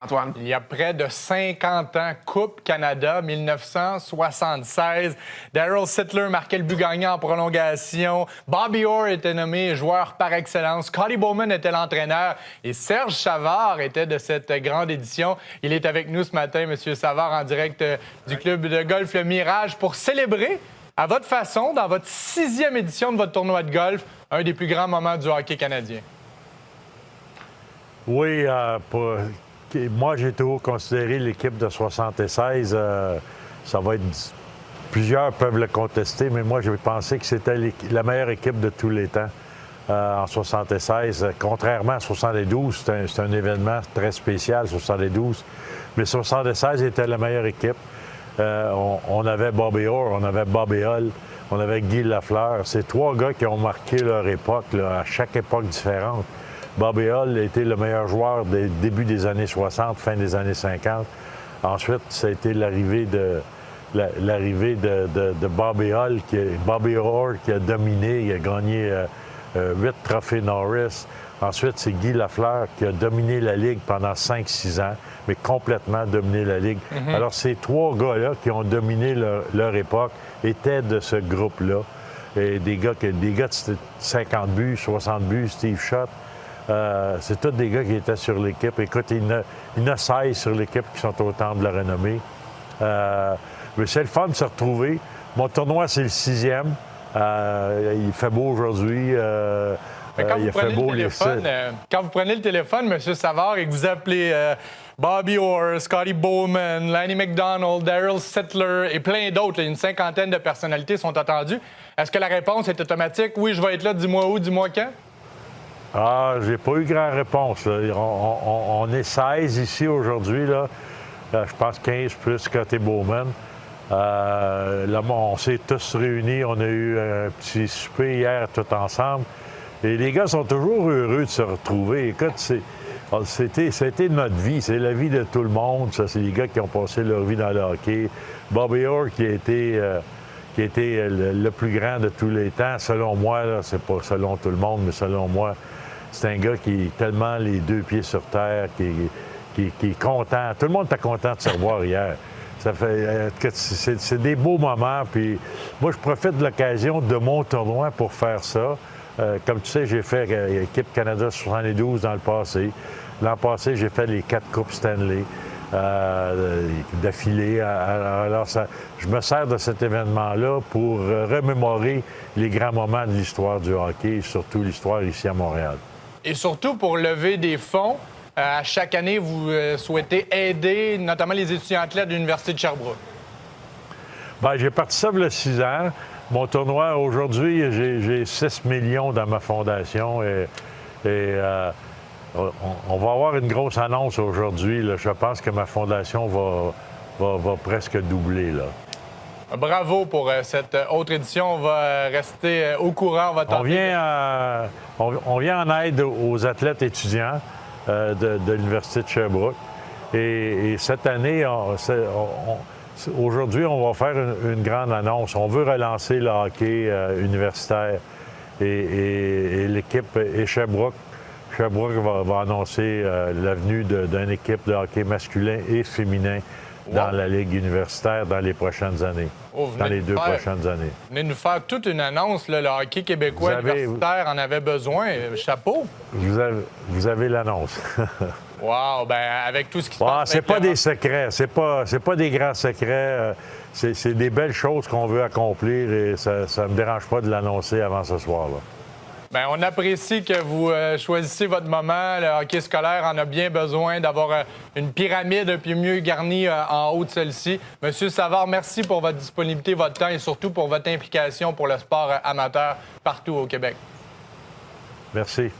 Antoine. Il y a près de 50 ans, Coupe Canada 1976. Darryl Sittler marquait le but gagnant en prolongation. Bobby Orr était nommé joueur par excellence. Scotty Bowman était l'entraîneur. Et Serge Savard était de cette grande édition. Il est avec nous ce matin, M. Savard, en direct du club de golf Le Mirage pour célébrer, à votre façon, dans votre 6e édition de votre tournoi de golf, un des plus grands moments du hockey canadien. Oui, moi, j'ai toujours considéré l'équipe de 76, ça va être... Plusieurs peuvent le contester, mais moi, j'ai pensé que c'était la meilleure équipe de tous les temps en 76. Contrairement à 72, c'est un événement très spécial, 72. Mais 76 était la meilleure équipe. On avait Bobby Orr, on avait Bobby Hull, on avait Guy Lafleur. C'est trois gars qui ont marqué leur époque, là, à chaque époque différente. Bobby Hull a été le meilleur joueur des débuts des années 60, fin des années 50. Ensuite, ça a été l'arrivée de Bobby Hull, Bobby Orr qui a dominé, il a gagné 8 trophées Norris. Ensuite, c'est Guy Lafleur qui a dominé la Ligue pendant 5-6 ans, mais complètement dominé la Ligue. Alors, ces trois gars-là qui ont dominé leur époque étaient de ce groupe-là. Et des gars de 50 buts, 60 buts, Steve Schott. C'est tous des gars qui étaient sur l'équipe. Écoute, il y en a 16 sur l'équipe qui sont au Temple de la Renommée. Mais c'est le fun de se retrouver. Mon tournoi, c'est le 6e. Il fait beau aujourd'hui. Quand vous prenez le téléphone, M. Savard, et que vous appelez Bobby Orr, Scotty Bowman, Lanny McDonald, Darryl Sittler et plein d'autres, une cinquantaine de personnalités sont attendues, est-ce que la réponse est automatique? Oui, je vais être là, dis-moi où, dis-moi quand? Ah, j'ai pas eu grand réponse. On est 16 ici aujourd'hui. Je pense 15 plus Scotty Bowman. Là, on s'est tous réunis. On a eu un petit souper hier tout ensemble. Et les gars sont toujours heureux de se retrouver. Écoute, c'était notre vie. C'est la vie de tout le monde. Ça, c'est les gars qui ont passé leur vie dans le hockey. Bobby Orr qui a été le plus grand de tous les temps. Selon moi, là, c'est pas selon tout le monde, mais selon moi, c'est un gars qui est tellement les deux pieds sur terre, qui est content. Tout le monde était content de se revoir hier. Ça fait, c'est des beaux moments. Puis moi, je profite de l'occasion de mon tournoi pour faire ça. Comme tu sais, j'ai fait équipe Canada 72 dans le passé. L'an passé, j'ai fait les 4 Coupes Stanley d'affilée. Alors, je me sers de cet événement-là pour remémorer les grands moments de l'histoire du hockey, et surtout l'histoire ici à Montréal. Et surtout pour lever des fonds. À chaque année, vous souhaitez aider notamment les étudiants athlètes de l'Université de Sherbrooke. Bien, j'ai parti ça il y a 6 ans. Mon tournoi, aujourd'hui, j'ai 6 millions dans ma fondation et on va avoir une grosse annonce aujourd'hui. Je pense que ma fondation va presque doubler. Là. Bravo pour cette autre édition. On va rester au courant. On vient en aide aux athlètes étudiants de l'Université de Sherbrooke. Et cette année, aujourd'hui, on va faire une grande annonce. On veut relancer le hockey universitaire et l'équipe et Sherbrooke. Sherbrooke va annoncer l'avenue d'une équipe de hockey masculin et féminin dans la Ligue universitaire dans les prochaines années, dans les 2 prochaines années. Vous venez nous faire toute une annonce. Là, le hockey québécois universitaire en avait besoin. Chapeau. Vous avez l'annonce. Wow! Bien, avec tout ce qui se passe... C'est pas des secrets. C'est pas des grands secrets. C'est des belles choses qu'on veut accomplir et ça ne me dérange pas de l'annoncer avant ce soir-là. Bien, on apprécie que vous choisissez votre moment. Le hockey scolaire en a bien besoin d'avoir une pyramide un peu mieux garnie en haut de celle-ci. Monsieur Savard, merci pour votre disponibilité, votre temps et surtout pour votre implication pour le sport amateur partout au Québec. Merci.